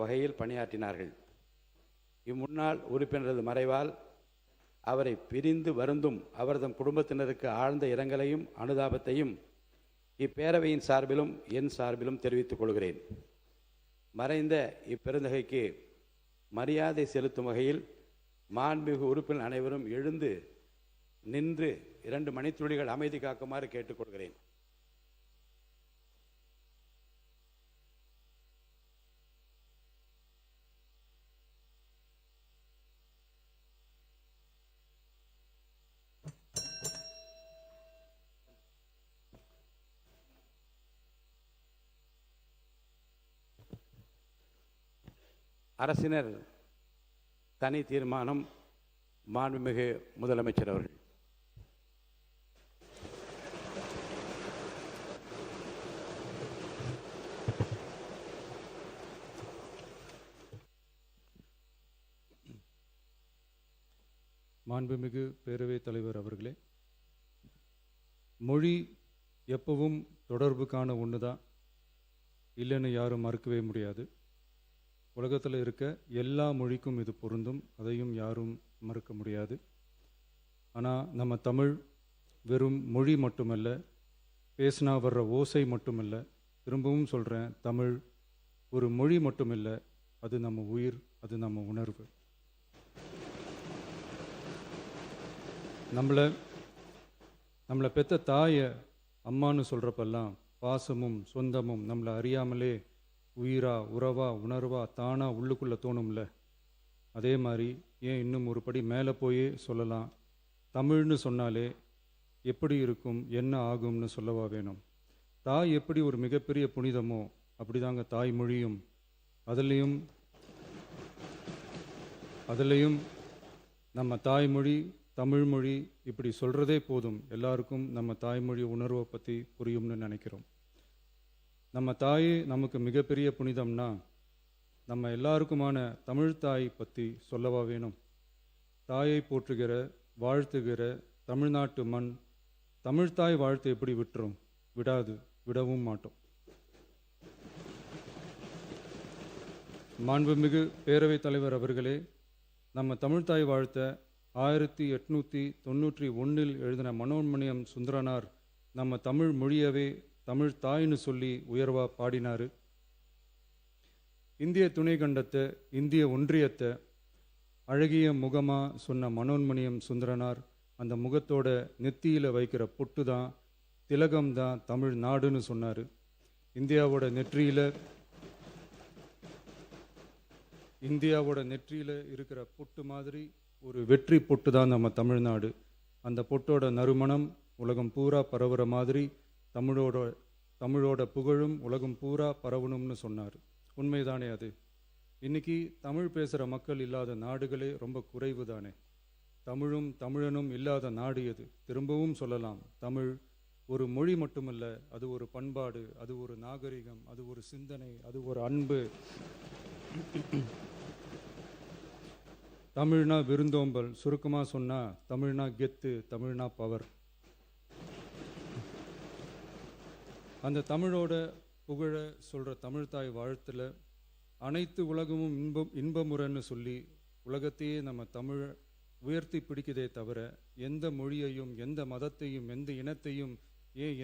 வகையில் பணியாற்றினார்கள். இம்முன்னாள் உறுப்பினரது மறைவால் அவரை பிரிந்து வருந்தும் அவரது குடும்பத்தினருக்கு ஆழ்ந்த இரங்கலையும் அனுதாபத்தையும் இப்பேரவையின் சார்பிலும் என் சார்பிலும் தெரிவித்துக் கொள்கிறேன். மறைந்த இப்பெருந்தகைக்கு மரியாதை செலுத்தும் வகையில் மாண்புமிகு உறுப்பினர் அனைவரும் எழுந்து நின்று 2 மணித்துளிகள் அமைதி காக்குமாறு கேட்டுக்கொள்கிறேன். அரசினர் தனி தீர்மானம். மாண்புமிகு முதலமைச்சர் அவர்கள். மாண்புமிகு பேரவைத் தலைவர் அவர்களே, மொழி எப்பவும் தொடர்புக்கான ஒன்று தான், இல்லைன்னு யாரும் மறுக்கவே முடியாது. உலகத்தில் இருக்க எல்லா மொழிக்கும் இது பொருந்தும், அதையும் யாரும் மறுக்க முடியாது. ஆனால் நம்ம தமிழ் வெறும் மொழி மட்டுமல்ல, பேசினா வர்ற ஓசை மட்டுமல்ல, திரும்பவும் சொல்கிறேன், தமிழ் ஒரு மொழி மட்டுமில்லை, அது நம்ம உயிர், அது நம்ம உணர்வு. நம்மளை பெற்ற தாயை அம்மானு சொல்கிறப்பெல்லாம் பாசமும் சொந்தமும் நம்மளை அறியாமலே உயிரா உறவா உணர்வா தானா உள்ளுக்குள்ளே தோணும்ல. அதே மாதிரி ஏன் இன்னும் ஒரு படி மேலே போயே சொல்லலாம், தமிழ்னு சொன்னாலே எப்படி இருக்கும், என்ன ஆகும்னு சொல்லவா வேணும். தாய் எப்படி ஒரு மிகப்பெரிய புனிதமோ அப்படிதாங்க தாய்மொழியும். அதுலேயும் நம்ம தாய்மொழி தமிழ்மொழி இப்படி சொல்கிறதே போதும், எல்லாருக்கும் நம்ம தாய்மொழி உணர்வை பற்றி புரியும்னு நினைக்கிறோம். நம்ம தாயே நமக்கு மிகப்பெரிய புனிதம்னா நம்ம எல்லாருக்குமான தமிழ் தாய் பற்றி சொல்லவா வேணும். தாயை போற்றுகிற வாழ்த்துகிற தமிழ்நாட்டு மண் தமிழ்தாய் வாழ்த்து எப்படி விட்டுரும்? விடாது, விடவும் மாட்டோம். மாண்புமிகு பேரவைத் தலைவர் அவர்களே, நம்ம தமிழ்தாய் வாழ்த்த 1891 எழுதின மனோன்மணியம் சுந்தரனார் நம்ம தமிழ் மொழியவே தமிழ் தாய்னு சொல்லி உயர்வா பாடினாரு. இந்திய துணை கண்டத்தை இந்திய ஒன்றியத்தை அழகிய முகமா சொன்ன மனோன்மணியம் சுந்தரனார் அந்த முகத்தோட நெத்தியில வைக்கிற பொட்டு தான் திலகம் தான் தமிழ் நாடுன்னு சொன்னார். இந்தியாவோட நெற்றியில இருக்கிற பொட்டு மாதிரி ஒரு வெற்றி பொட்டு தான் நம்ம தமிழ்நாடு. அந்த பொட்டோட நறுமணம் உலகம் பூரா பரவுற மாதிரி தமிழோட புகழும் உலகம் பூரா பரவணும்னு சொன்னார். உண்மைதானே அது? இன்னைக்கு தமிழ் பேசுகிற மக்கள் இல்லாத நாடுகளே ரொம்ப குறைவு தானே. தமிழும் தமிழனும் இல்லாத நாடு எது? திரும்பவும் சொல்லலாம், தமிழ் ஒரு மொழி மட்டுமல்ல, அது ஒரு பண்பாடு, அது ஒரு நாகரிகம், அது ஒரு சிந்தனை, அது ஒரு அன்பு. தமிழ்னா விருந்தோம்பல், சுருக்கமாக சொன்னால் தமிழ்னா கெத்து, தமிழ்னா பவர். அந்த தமிழோட புகழ சொல்கிற தமிழ்தாய் வாழ்த்தில் அனைத்து உலகமும் இன்பமுறைன்னு சொல்லி உலகத்தையே நம்ம தமிழ் உயர்த்தி பிடிக்குதே தவிர எந்த மொழியையும் எந்த மதத்தையும் எந்த இனத்தையும்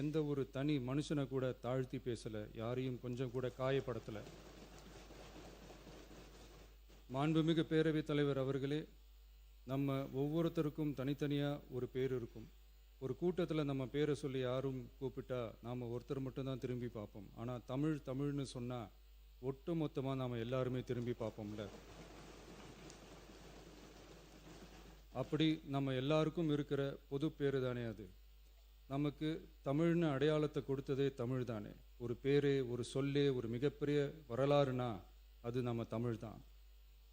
எந்த ஒரு தனி மனுஷனை கூட தாழ்த்தி பேசலை, யாரையும் கொஞ்சம் கூட காயப்படுத்தலை. மாண்புமிகு பேரவைத் தலைவர் அவர்களே, நம்ம ஒவ்வொருத்தருக்கும் தனித்தனியாக ஒரு பேர் இருக்கும். ஒரு கூட்டத்தில் நம்ம பேரை சொல்லி யாரும் கூப்பிட்டா நாம் ஒருத்தர் மட்டும்தான் திரும்பி பார்ப்போம். ஆனால் தமிழ்னு சொன்னால் ஒட்டு மொத்தமாக நாம் எல்லாருமே திரும்பி பார்ப்போம்ல. அப்படி நம்ம எல்லாருக்கும் இருக்கிற பொது பேரு தானே அது. நமக்கு தமிழ்னு அடையாளத்தை கொடுத்ததே தமிழ் தானே. ஒரு பேரே, ஒரு சொல்லே, ஒரு மிகப்பெரிய வரலாறுனா அது நம்ம தமிழ் தான்.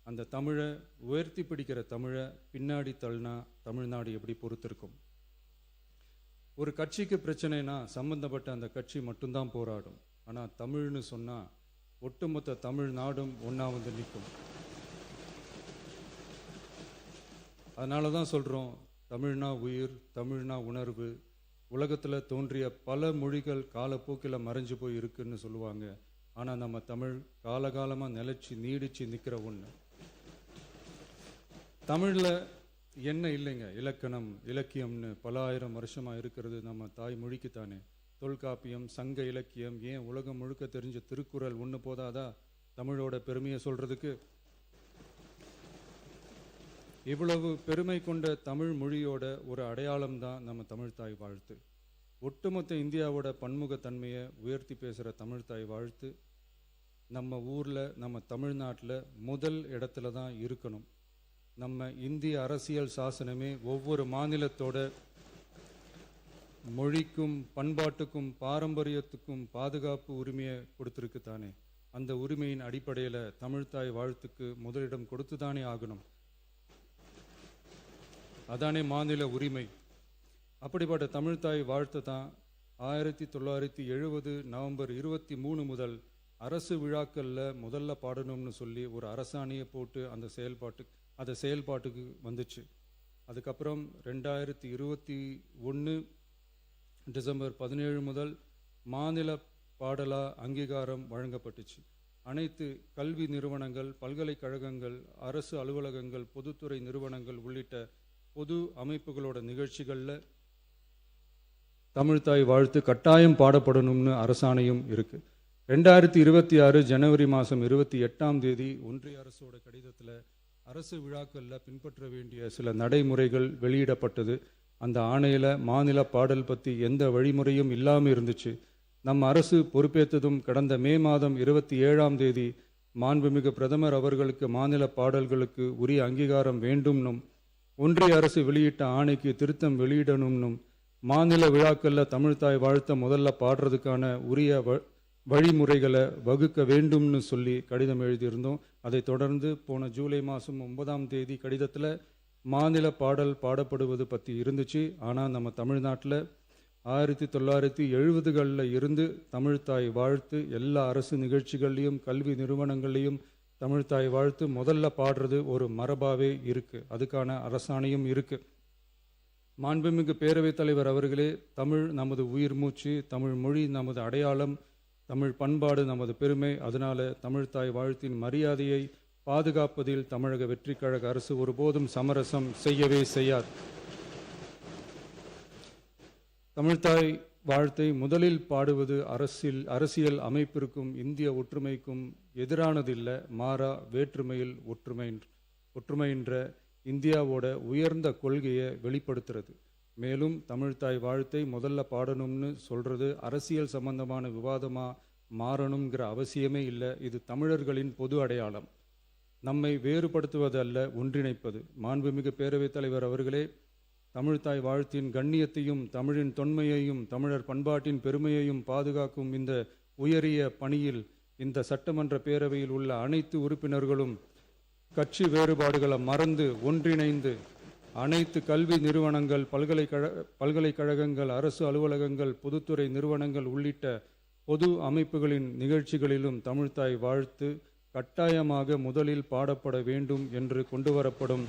அந்த தமிழை உயர்த்தி பிடிக்கிற தமிழை பின்னாடி தள்ளினா தமிழ்நாடு எப்படி பொறுத்திருக்கும்? ஒரு கட்சிக்கு பிரச்சனைனா சம்பந்தப்பட்ட அந்த கட்சி மட்டும்தான் போராடும். ஆனால் தமிழ்னு சொன்னால் ஒட்டுமொத்த தமிழ்நாடும் ஒன்றா வந்து நிற்கும். அதனால தான் சொல்கிறோம், தமிழ்னா உயிர், தமிழ்னா உணர்வு. உலகத்தில் தோன்றிய பல மொழிகள் காலப்போக்கில் மறைஞ்சு போய் இருக்குன்னு சொல்லுவாங்க. ஆனால் நம்ம தமிழ் காலகாலமாக நிலைச்சி நீடிச்சு நிற்கிற ஒன்று. தமிழில் என்ன இல்லைங்க, இலக்கணம் இலக்கியம்னு பல ஆயிரம் வருஷமாக இருக்கிறது நம்ம தாய்மொழிக்குத்தானே. தொல்காப்பியம், சங்க இலக்கியம், ஏன் உலகம் முழுக்க தெரிஞ்ச திருக்குறள் ஒன்று போதாதா தமிழோட பெருமையை சொல்கிறதுக்கு? இவ்வளவு பெருமை கொண்ட தமிழ் மொழியோட ஒரு அடையாளம் தான் நம்ம தமிழ்தாய் வாழ்த்து. ஒட்டுமொத்த இந்தியாவோட பன்முகத்தன்மையை உயர்த்தி பேசுகிற தமிழ்தாய் வாழ்த்து நம்ம ஊரில், நம்ம தமிழ்நாட்டில் முதல் இடத்துல தான் இருக்கணும். நம்ம இந்திய அரசியல் சாசனமே ஒவ்வொரு மாநிலத்தோட மொழிக்கும் பண்பாட்டுக்கும் பாரம்பரியத்துக்கும் பாதுகாப்பு உரிமையை கொடுத்துருக்கு தானே. அந்த உரிமையின் அடிப்படையில் தமிழ்தாய் வாழ்த்துக்கு முதலிடம் கொடுத்து தானே ஆகணும். அதானே மாநில உரிமை. அப்படிப்பட்ட தமிழ்தாய் வாழ்த்து தான் 1970 நவம்பர் 23 முதல் அரசு விழாக்களில் முதல்ல பாடணும்னு சொல்லி ஒரு அரசாணையை போட்டு அந்த செயல்பாட்டுக்கு வந்துச்சு. அதுக்கப்புறம் 2021 டிசம்பர் 17 முதல் மாநில பாடலா அங்கீகாரம் வழங்கப்பட்டுச்சு. அனைத்து கல்வி நிறுவனங்கள், பல்கலைக்கழகங்கள், அரசு அலுவலகங்கள், பொதுத்துறை நிறுவனங்கள் உள்ளிட்ட பொது அமைப்புகளோட நிகழ்ச்சிகளில் தமிழ்தாய் வாழ்த்து கட்டாயம் பாடப்படணும்னு அரசாணையும் இருக்கு. 2026 ஜனவரி மாதம் 28 ஒன்றிய அரசோட கடிதத்தில் அரசு விழாக்களில் பின்பற்ற வேண்டிய சில நடைமுறைகள் வெளியிடப்பட்டது. அந்த ஆணையில் மாநில பாடல் பற்றி எந்த வழிமுறையும் இல்லாமல் இருந்துச்சு. நம்ம அரசு பொறுப்பேற்றதும் கடந்த மே மாதம் 27 மாண்புமிகு பிரதமர் அவர்களுக்கு மாநில பாடல்களுக்கு உரிய அங்கீகாரம் வேண்டும்னும், ஒன்றிய அரசு வெளியிட்ட ஆணைக்கு திருத்தம் வெளியிடணும்னும், மாநில விழாக்களில் தமிழ்தாய் வாழ்த்த முதல்ல பாடுறதுக்கான உரிய வழிமுறைகளை வகுக்க வேண்டும்னு சொல்லி கடிதம் எழுதியிருந்தோம். அதை தொடர்ந்து போன ஜூலை மாதம் 9 கடிதத்தில் மாநில பாடல் பாடப்படுவது பற்றி இருந்துச்சு. ஆனால் நம்ம தமிழ்நாட்டில் 1970களில் இருந்து தமிழ்தாய் வாழ்த்து எல்லா அரசு நிகழ்ச்சிகள்லையும் கல்வி நிறுவனங்கள்லையும் தமிழ்தாய் வாழ்த்து முதல்ல பாடுறது ஒரு மரபாகவே இருக்குது. அதுக்கான அரசாணையும் இருக்குது. மாண்புமிகு பேரவைத் தலைவர் அவர்களே, தமிழ் நமது உயிர் மூச்சு, தமிழ் மொழி நமது அடையாளம், தமிழ் பண்பாடு நமது பெருமை. அதனால தமிழ்தாய் வாழ்த்தின் மரியாதையை பாதுகாப்பதில் தமிழக வெற்றி கழக அரசு ஒருபோதும் சமரசம் செய்யவே செய்யாது. தமிழ்தாய் வாழ்த்தை முதலில் பாடுவது அரசியல் அமைப்பிற்கும் இந்திய ஒற்றுமைக்கும் எதிரானதில்லை, மாறா வேற்றுமையில் ஒற்றுமைன்ற இந்தியாவோட உயர்ந்த கொள்கையை வெளிப்படுத்துறது. மேலும் தமிழ்தாய் வாழ்த்தை முதல்ல பாடணும்னு சொல்றது அரசியல் சம்பந்தமான விவாதமாக மாறணுங்கிற அவசியமே இல்லை. இது தமிழர்களின் பொது அடையாளம். நம்மை வேறுபடுத்துவது அல்ல, ஒன்றிணைப்பது. மாண்புமிகு பேரவைத் தலைவர் அவர்களே, தமிழ்தாய் வாழ்த்தின் கண்ணியத்தையும் தமிழின் தொன்மையையும் தமிழர் பண்பாட்டின் பெருமையையும் பாதுகாக்கும் இந்த உயரிய பணியில் இந்த சட்டமன்ற பேரவையில் உள்ள அனைத்து உறுப்பினர்களும் கட்சி வேறுபாடுகளை மறந்து ஒன்றிணைந்து அனைத்து கல்வி நிறுவனங்கள், பல்கலைக்கழகங்கள், அரசு அலுவலகங்கள், பொதுத்துறை நிறுவனங்கள் உள்ளிட்ட பொது அமைப்புகளின் நிகழ்ச்சிகளிலும் தமிழ்தாய் வாழ்த்து கட்டாயமாக முதலில் பாடப்பட வேண்டும் என்று கொண்டுவரப்படும்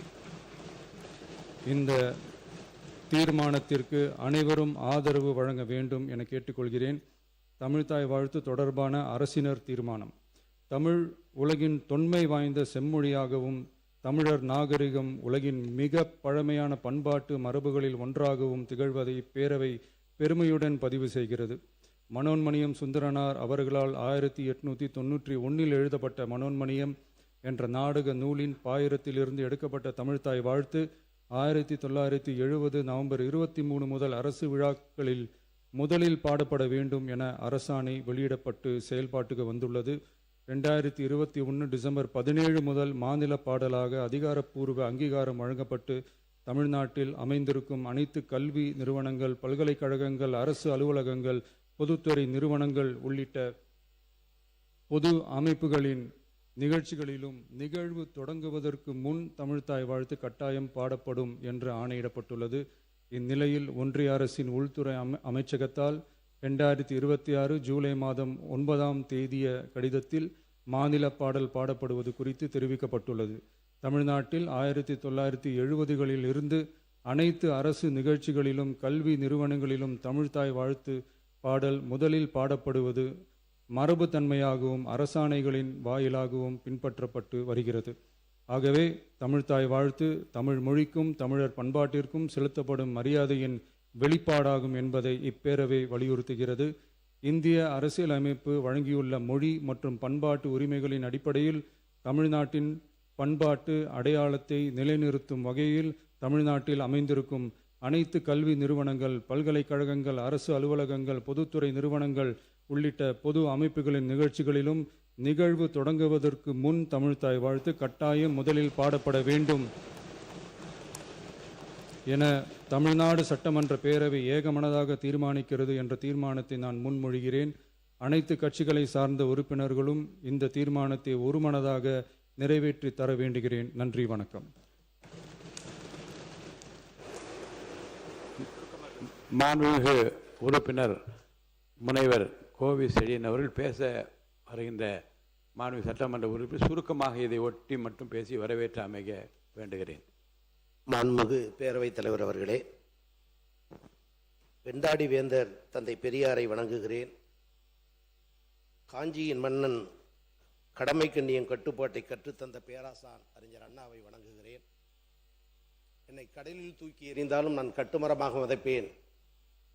இந்த தீர்மானத்திற்கு அனைவரும் ஆதரவு வழங்க வேண்டும் என கேட்டுக்கொள்கிறேன். தமிழ்தாய் வாழ்த்து தொடர்பான அரசினர் தீர்மானம். தமிழ் உலகின் தொன்மை வாய்ந்த செம்மொழியாகவும் தமிழர் நாகரிகம் உலகின் மிக பழமையான பண்பாட்டு மரபுகளில் ஒன்றாகவும் திகழ்வதை பேரவை பெருமையுடன் பதிவு செய்கிறது. மனோன்மணியம் சுந்தரனார் அவர்களால் 1891 எழுதப்பட்ட மனோன்மணியம் என்ற நாடக நூலின் பாயிரத்திலிருந்து எடுக்கப்பட்ட தமிழ்தாய் வாழ்த்து 1970 நவம்பர் 23 முதல் அரசு விழாக்களில் முதலில் பாடப்பட வேண்டும் என அரசாணை வெளியிடப்பட்டு செயல்பாட்டுக்கு வந்துள்ளது. 2021 டிசம்பர் 17 முதல் மாநில பாடலாக அதிகாரப்பூர்வ அங்கீகாரம் வழங்கப்பட்டு தமிழ்நாட்டில் அமைந்திருக்கும் அனைத்து கல்வி நிறுவனங்கள், பல்கலைக்கழகங்கள், அரசு அலுவலகங்கள், பொதுத்துறை நிறுவனங்கள் உள்ளிட்ட பொது அமைப்புகளின் நிகழ்ச்சிகளிலும் நிகழ்வு தொடங்குவதற்கு முன் தமிழ்தாய் வாழ்த்து கட்டாயம் பாடப்படும் என்று ஆணையிடப்பட்டுள்ளது. இந்நிலையில் ஒன்றிய அரசின் உள்துறை அமைச்சகத்தால் 2026 ஜூலை மாதம் 9 கடிதத்தில் மாநில பாடல் பாடப்படுவது குறித்து தெரிவிக்கப்பட்டுள்ளது. தமிழ்நாட்டில் 1970களில் இருந்து அனைத்து அரசு நிகழ்ச்சிகளிலும் கல்வி நிறுவனங்களிலும் தமிழ்தாய் வாழ்த்து பாடல் முதலில் பாடப்படுவது மரபுத்தன்மையாகவும் அரசாணைகளின் வாயிலாகவும் பின்பற்றப்பட்டு வருகிறது. ஆகவே தமிழ்த்தாய் வாழ்த்து தமிழ் மொழிக்கும் தமிழர் பண்பாட்டிற்கும் செலுத்தப்படும் மரியாதையின் வெளிப்பாடாகும் என்பதை இப்பேரவை வலியுறுத்துகிறது. இந்திய அரசியலமைப்பு வழங்கியுள்ள மொழி மற்றும் பண்பாட்டு உரிமைகளின் அடிப்படையில் தமிழ்நாட்டின் பண்பாட்டு அடையாளத்தை நிலைநிறுத்தும் வகையில் தமிழ்நாட்டில் அமைந்திருக்கும் அனைத்து கல்வி நிறுவனங்கள், பல்கலைக்கழகங்கள், அரசு அலுவலகங்கள், பொதுத்துறை நிறுவனங்கள் உள்ளிட்ட பொது அமைப்புகளின் நிகழ்ச்சிகளிலும் நிகழ்வு தொடங்குவதற்கு முன் தமிழ்த்தாய் வாழ்த்து கட்டாயம் முதலில் பாடப்பட வேண்டும் என தமிழ்நாடு சட்டமன்ற பேரவை ஏகமனதாக தீர்மானிக்கிறது என்ற தீர்மானத்தை நான் முன்மொழிகிறேன். அனைத்து கட்சிகளை சார்ந்த உறுப்பினர்களும் இந்த தீர்மானத்தை ஒருமனதாக நிறைவேற்றி தர வேண்டுகிறேன். நன்றி, வணக்கம். மாண்புமிகு உறுப்பினர் முனைவர் கோவி செழியன் அவர்கள் பேச வருகின்ற மாண்புமிகு சட்டமன்ற உறுப்பினர் சுருக்கமாக இதை ஒட்டி மட்டும் பேசி வரவேற்று அமைக வேண்டுகிறேன். மாண்புமிகு பேரவைத் தலைவர் அவர்களே, வெண்டாடி வேந்தர் தந்தை பெரியாரை வணங்குகிறேன். காஞ்சியின் மன்னன் கடமை கண்ணியம் கட்டுப்பாட்டை கற்றுத்தந்த பேராசான் அறிஞர் அண்ணாவை வணங்குகிறேன். என்னை கடலில் தூக்கி எறிந்தாலும் நான் கட்டுமரமாக வதைப்பேன்.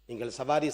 நீங்கள் சவாரி